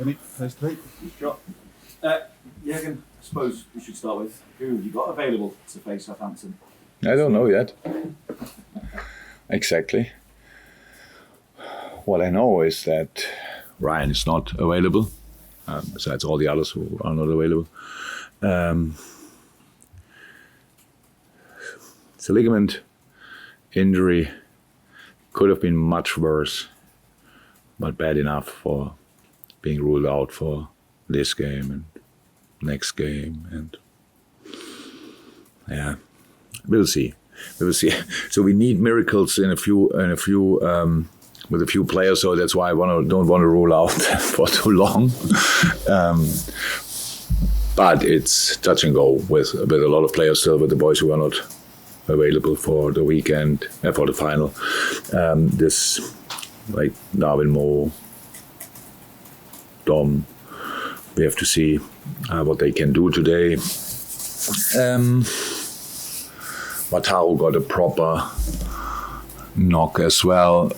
Any first three? Sure. Jurgen, I suppose we should start with who have you got available to face Southampton? I don't know yet. Exactly. What I know is that Ryan is not available, besides all the others who are not available. It's a ligament injury. Could have been much worse, but bad enough for being ruled out for this game and next game. And yeah, we'll see. So we need miracles with a few players. So that's why I don't want to rule out for too long. But it's touch and go with a lot of players still, with the boys who are not available for the weekend, for the final. This, like Darwin, Mo, Dom, we have to see what they can do today. Wataru got a proper knock as well.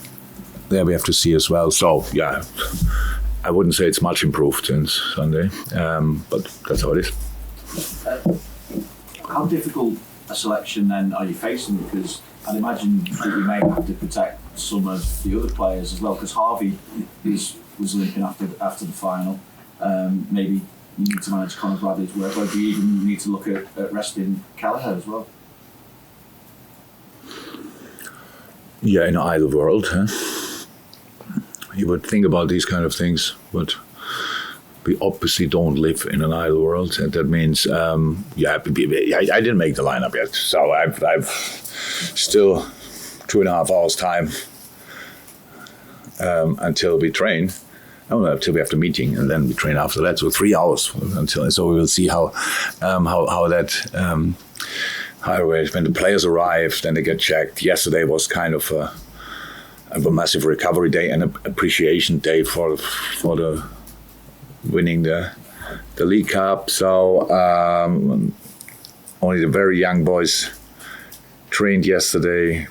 There we have to see as well. So, yeah, I wouldn't say it's much improved since Sunday, but that's how it is. How difficult a selection then are you facing? Because I'd imagine that you may have to protect some of the other players as well, because Harvey was limping after the final. Maybe you need to manage Conor Bradley's work, or do you even need to look at resting Kelleher as well? Yeah, in an idle world, you would think about these kind of things, but we obviously don't live in an idle world, and that means, I didn't make the lineup yet, so I've still 2.5 hours time until we train. Until we have the meeting, and then we train after that. So 3 hours until. So we will see how that. When the players arrive, then they get checked. Yesterday was kind of a massive recovery day and an appreciation day for the winning the League Cup. So only the very young boys trained yesterday,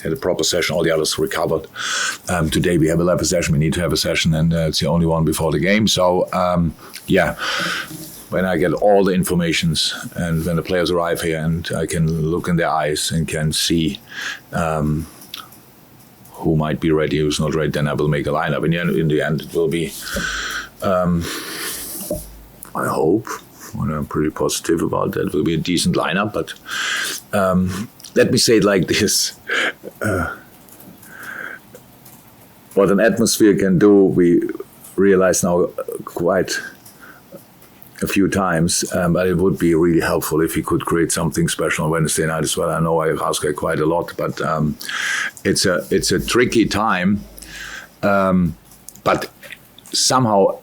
had a proper session. All the others recovered. Today we have a level session. We need to have a session, and it's the only one before the game. So when I get all the informations and when the players arrive here and I can look in their eyes and can see who might be ready, who's not ready, then I will make a lineup. In the end, it will be, I hope, and I'm pretty positive about that, it will be a decent lineup. But let me say it like this. What an atmosphere can do, we realize now quite a few times, but it would be really helpful if he could create something special on Wednesday night as well. I know I ask her quite a lot, but it's a tricky time. But somehow,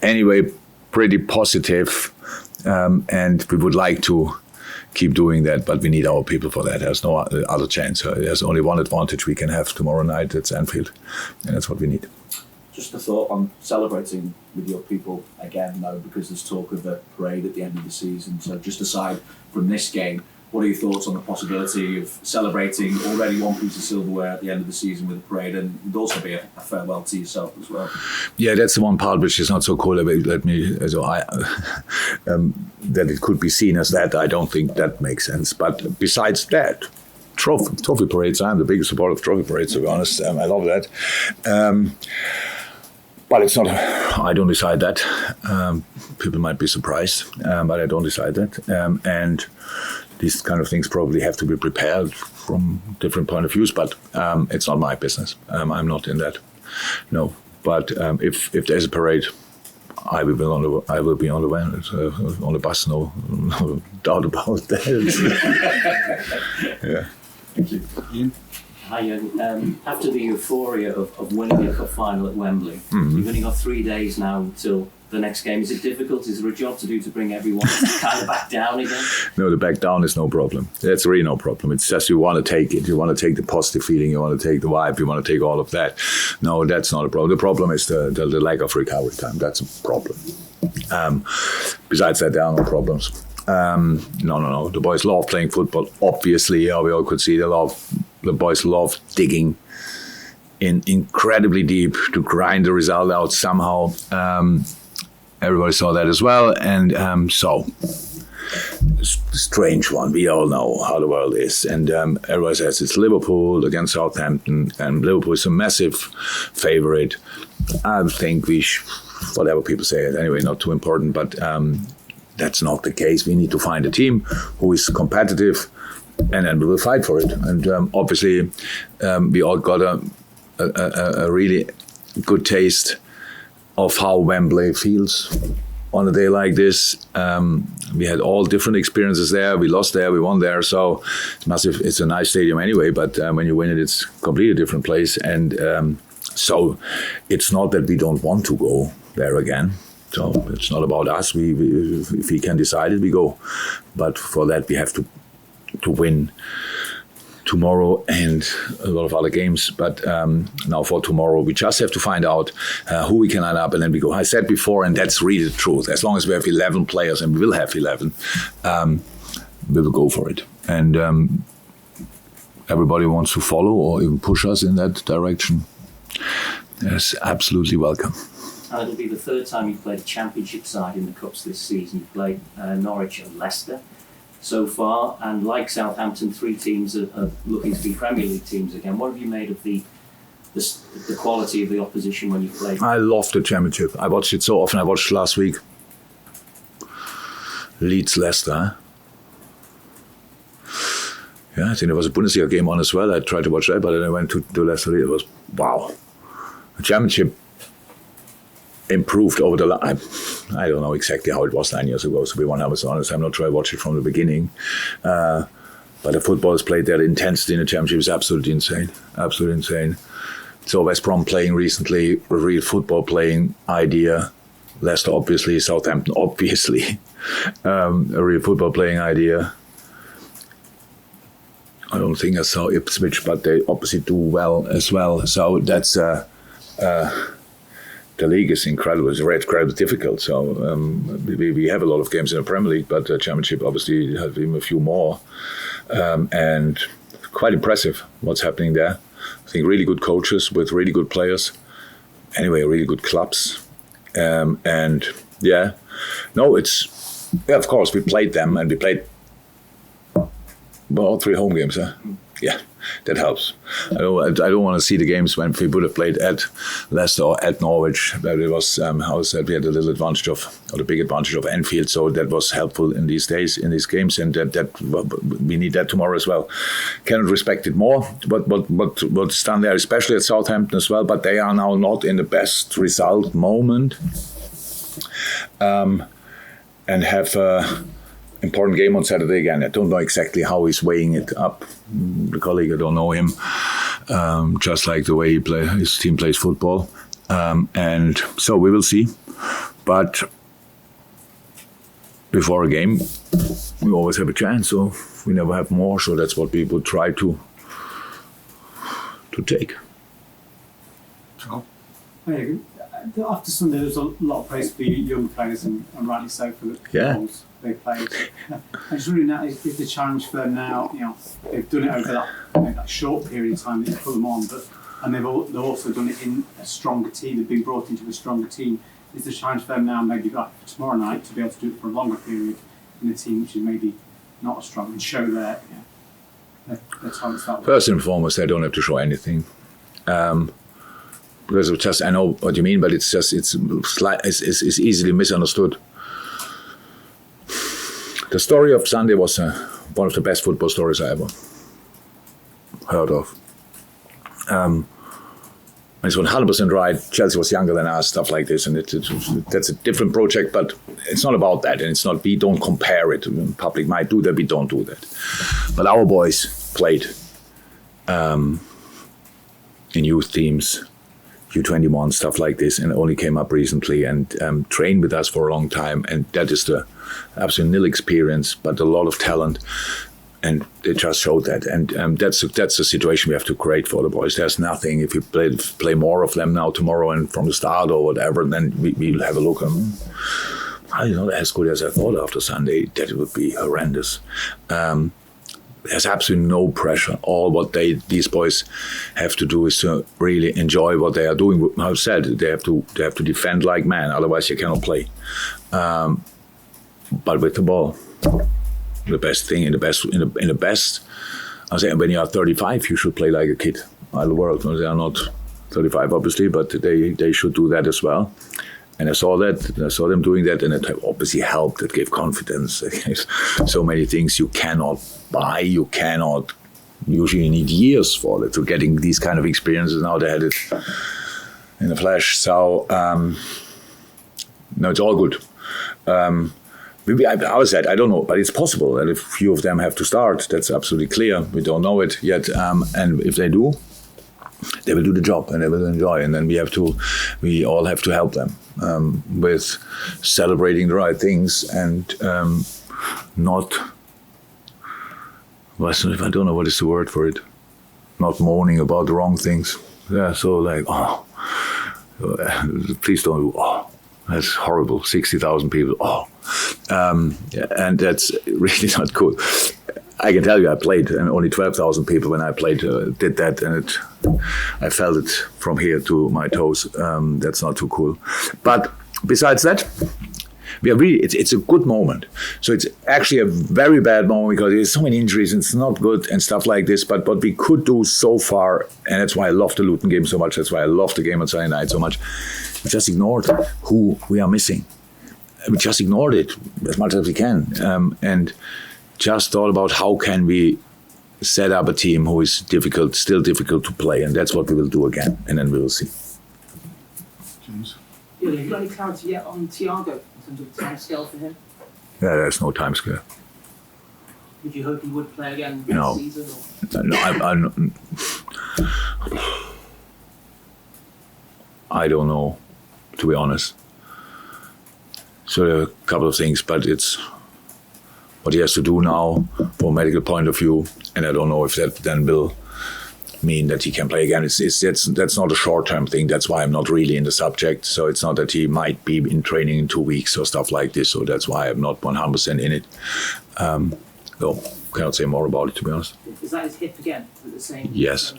anyway, pretty positive, and we would like to keep doing that, but we need our people for that. There's no other chance. There's only one advantage we can have tomorrow night. It's Anfield, and that's what we need. Just a thought on celebrating with your people again, though, because there's talk of a parade at the end of the season. So just aside from this game, what are your thoughts on the possibility of celebrating already one piece of silverware at the end of the season with a parade, and it would also be a farewell to yourself as well? Yeah, that's the one part which is not so cool. That it could be seen as that. I don't think that makes sense. But besides that, trophy parades, I'm the biggest supporter of trophy parades, to be honest. I love that. But it's not, I don't decide that. People might be surprised, but I don't decide that. And these kind of things probably have to be prepared from different point of views, but it's not my business. I'm not in that, no. But if there's a parade, I will be on the van, on the bus, no doubt about that. Yeah. Thank you. Ian? Hi, Jurgen. After the euphoria of winning the cup final at Wembley, you've only got 3 days now till the next game. Is it difficult? Is there a job to do to bring everyone kind of back down again? No, the back down is no problem. That's really no problem. It's just you want to take it. You want to take the positive feeling. You want to take the vibe. You want to take all of that. No, that's not a problem. The problem is the lack of recovery time. That's a problem. Besides that, there are no problems. No. The boys love playing football. Obviously, we all could see the boys love digging in incredibly deep to grind the result out somehow. Everybody saw that as well, and strange one. We all know how the world is, and everybody says it's Liverpool against Southampton, and Liverpool is a massive favorite. I think whatever people say, anyway, not too important, but that's not the case. We need to find a team who is competitive, and then we will fight for it. And obviously, we all got a really good taste of how Wembley feels on a day like this. We had all different experiences there. We lost there, we won there. So it's massive. It's a nice stadium anyway, but when you win it, it's a completely different place. And so it's not that we don't want to go there again. So it's not about us. If we can decide it, we go. But for that, we have to win tomorrow and a lot of other games. But now for tomorrow, we just have to find out who we can line up, and then we go. I said before, and that's really the truth. As long as we have 11 players, and we will have 11, we will go for it. And everybody wants to follow or even push us in that direction. Yes, absolutely welcome. And it'll be the third time you've played a championship side in the Cups this season. You've played Norwich and Leicester so far, and like Southampton, 3 teams are looking to be Premier League teams again. What have you made of the quality of the opposition when you played? I love the championship. I watched it so often. I watched last week Leeds Leicester. Yeah, I think there was a Bundesliga game on as well. I tried to watch that, but then I went to Leicester. It was wow. The championship improved over the line. I don't know exactly how it was 9 years ago, to be 100% honest. I'm not sure I watched it from the beginning. But the football is played there. The intensity in the championship is absolutely insane. Absolutely insane. So West Brom playing recently, a real football playing idea. Leicester obviously, Southampton obviously, a real football playing idea. I don't think I saw Ipswich, but they obviously do well as well. So that's the league is incredible. It's incredibly difficult. So we have a lot of games in the Premier League, but the Championship obviously has even a few more. And quite impressive what's happening there. I think really good coaches with really good players. Anyway, really good clubs. And yeah, no, of course, we played them, and we played all 3 home games, huh? Yeah, that helps. I don't want to see the games when we would have played at Leicester or at Norwich. But it was, we had a little advantage the big advantage of Anfield, so that was helpful in these days, in these games, and that we need that tomorrow as well. Cannot respect it more, but what's done there, especially at Southampton as well, but they are now not in the best result moment, and have important game on Saturday again. I don't know exactly how he's weighing it up. The colleague, I don't know him. Just like the way his team plays football. And so we will see. But before a game, we always have a chance. So we never have more. So that's what we would try to take. Cool. After Sunday, there was a lot of praise for the young players, and rightly so, for the goals they played. I just really know if the challenge for them now, they've done it over that short period of time that you put them on, and they've also done it in a stronger team. They've been brought into a stronger team. Is the challenge for them now, maybe like for tomorrow night, to be able to do it for a longer period in a team which is maybe not as strong, and show their talents that way? First and foremost, they don't have to show anything. Because I know what you mean, but it's easily misunderstood. The story of Sunday was one of the best football stories I ever heard of. It's 100% right. Chelsea was younger than us, stuff like this, and that's a different project. But it's not about that, and it's not. We don't compare it. The public might do that. We don't do that. But our boys played in youth teams, U21, stuff like this, and only came up recently and trained with us for a long time. And that is the absolute nil experience, but a lot of talent. And they just showed that. And that's a situation we have to create for the boys. There's nothing. If you play more of them now tomorrow and from the start or whatever, then we'll have a look. Not as good as I thought after Sunday. That would be horrendous. there's absolutely no pressure. All what these boys have to do is to really enjoy what they are doing. How I said, they have to defend like men, otherwise you cannot play. But with the ball, the best thing in the best. I say when you are 35, you should play like a kid. All the world, they are not 35 obviously, but they should do that as well. And I saw them doing that, and it obviously helped. It gave confidence. It gave so many things you cannot buy. You cannot. Usually you need years for it, to getting these kind of experiences. Now they had it in the flesh. So, no, it's all good. Maybe I was that, I don't know, but it's possible that a few of them have to start. That's absolutely clear. We don't know it yet. And if they do, they will do the job and they will enjoy. And then we all have to help them with celebrating the right things and not, I don't know what is the word for it, not moaning about the wrong things. Yeah, so like, please don't do, that's horrible, 60,000 people, and that's really not cool. I can tell you, I played, and only 12,000 people when I played did that, and I felt it from here to my toes. That's not too cool. But besides that, we are really, it's a good moment. So it's actually a very bad moment because there's so many injuries and it's not good and stuff like this. But what we could do so far, and that's why I love the Luton game so much, that's why I love the game on Sunday night so much, we just ignored who we are missing. We just ignored it as much as we can. And just thought about how can we set up a team who is still difficult to play, and that's what we will do again, and then we will see. James? Yeah, have you got any clarity yet on Thiago in terms of time scale for him? Yeah, there's no time scale. Would you hope he would play again No. this season? Or? No, I don't know, to be honest. So there are a couple of things, but it's what he has to do now from a medical point of view, and I don't know if that then will mean that he can play again. That's not a short-term thing. That's why I'm not really in the subject. So it's not that he might be in training in 2 weeks or stuff like this. So that's why I'm not 100% in it. So cannot say more about it, to be honest. Is that his hip again? Is it the same? Yes.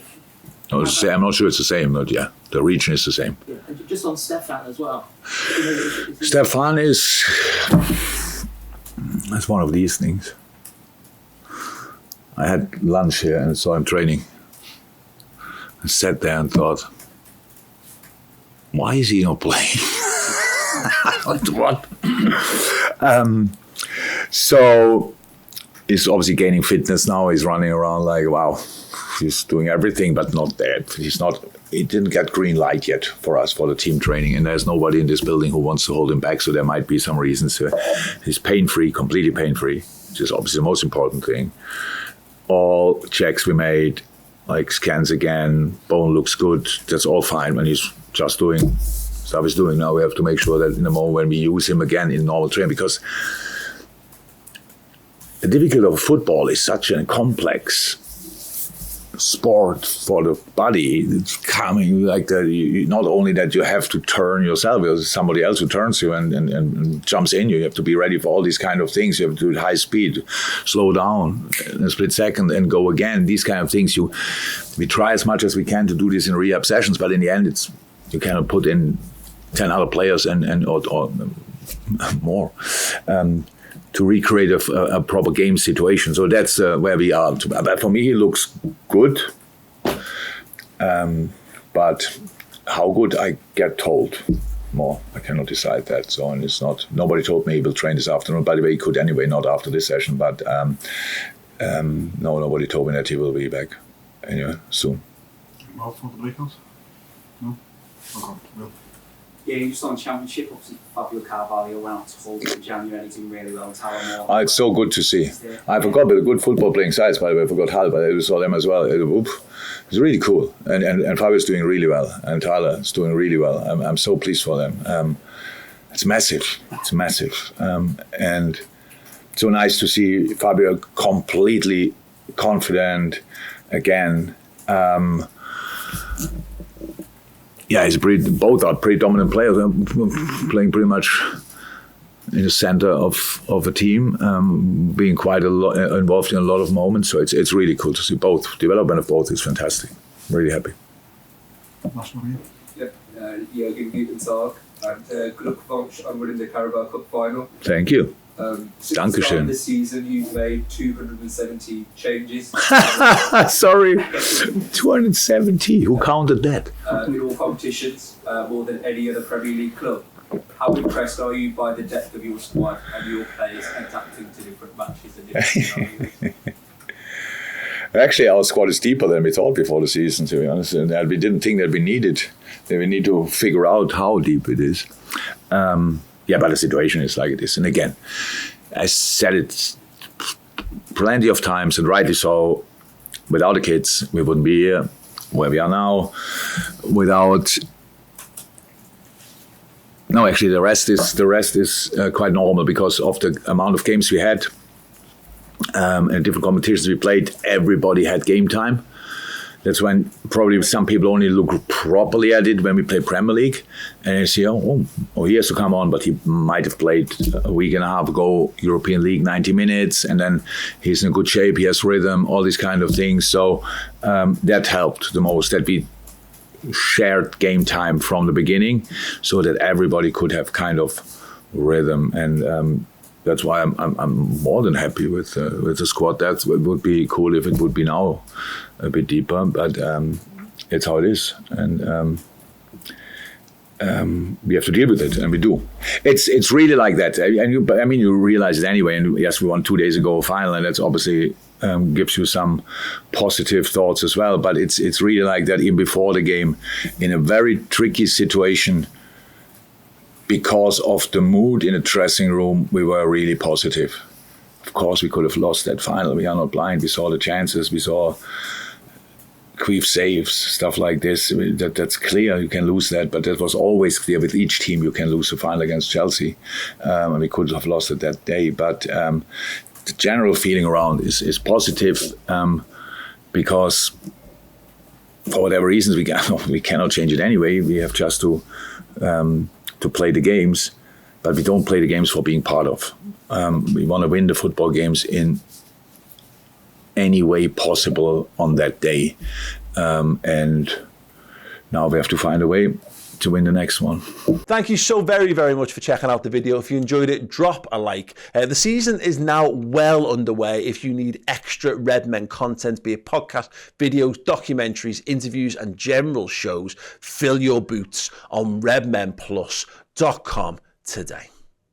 No, it's the same. I'm not sure it's the same, but yeah, the region is the same. Yeah. And just on Stefan as well. Stefan is that's one of these things. I had lunch here and saw him training. I sat there and thought, why is he not playing? What? So he's obviously gaining fitness now. He's running around like, wow, he's doing everything, but not that. He didn't get green light yet for us, for the team training. And there's nobody in this building who wants to hold him back. So there might be some reasons. He's pain-free, completely pain-free, which is obviously the most important thing. All checks we made, like scans again, bone looks good. That's all fine when he's just doing stuff he's doing. Now we have to make sure that in the moment when we use him again in normal training, because the difficulty of football is such a complex sport for the body. It's coming like that. Not only that you have to turn yourself, there's somebody else who turns you and jumps in you. You have to be ready for all these kind of things. You have to do it high speed, slow down in a split second and go again. These kind of things. We try as much as we can to do this in rehab sessions, but in the end, you cannot put in 10 other players or more. To recreate a proper game situation. So that's where we are. But for me, he looks good. But how good, I get told more. I cannot decide that. So, and it's not, nobody told me he will train this afternoon. By the way, he could anyway, not after this session. But no, nobody told me that he will be back anyway soon. Well, for the weekends? No? Okay, well. Yeah, you're just on Championship. Obviously, Fabio Carabao went out to Hull in January. He's doing really well. Tyler It's so good to see. I forgot about the good football playing sides, by the way. I forgot Hull, but I saw them as well. It's really cool. And Fabio's doing really well. And Tyler is doing really well. I'm so pleased for them. It's massive. It's massive. And so nice to see Fabio completely confident again. Yeah, both are pretty dominant players, playing pretty much in the center of a team, being quite a lot involved in a lot of moments. So it's really cool to see both. Development of both is fantastic. Really happy. Last one here. Jurgen, guten Tag, and Glückwunsch on winning the Carabao Cup final. Thank you. Since the start of the season, you've made 270 changes. Sorry, 270. Who counted that? In all competitions, more than any other Premier League club. How impressed are you by the depth of your squad and your players adapting to different matches and different scenarios? Actually, our squad is deeper than we thought before the season, to be honest. And we didn't think that we needed. That we need to figure out how deep it is. But the situation is like it is. And again, I said it plenty of times, and rightly so. Without the kids, we wouldn't be here where we are now. No, actually, the rest is quite normal because of the amount of games we had. And different competitions we played, everybody had game time. That's when probably some people only look properly at it when we play Premier League. And they say, oh, he has to come on, but he might have played a week and a half ago, European League, 90 minutes, and then he's in good shape, he has rhythm, all these kind of things. So that helped the most, that we shared game time from the beginning so that everybody could have kind of rhythm. And that's why I'm more than happy with the squad. That would be cool if it would be now a bit deeper, but it's how it is, and we have to deal with it, and we do. It's really like that, and you realize it anyway. And yes, we won 2 days ago a final, and that's obviously gives you some positive thoughts as well. But it's really like that even before the game, in a very tricky situation. Because of the mood in the dressing room, we were really positive. Of course, we could have lost that final. We are not blind. We saw the chances. We saw Queef saves, stuff like this. That's clear. You can lose that. But that was always clear with each team. You can lose the final against Chelsea. And we could have lost it that day. But the general feeling around is positive because for whatever reasons, we cannot change it anyway. We have just to play the games, but we don't play the games for being part of. We want to win the football games in any way possible on that day. And now we have to find a way to win the next one. Thank you so very, very much for checking out the video. If you enjoyed it, drop a like. The season is now well underway. If you need extra Redmen content, be it podcast, videos, documentaries, interviews, and general shows, fill your boots on redmenplus.com today.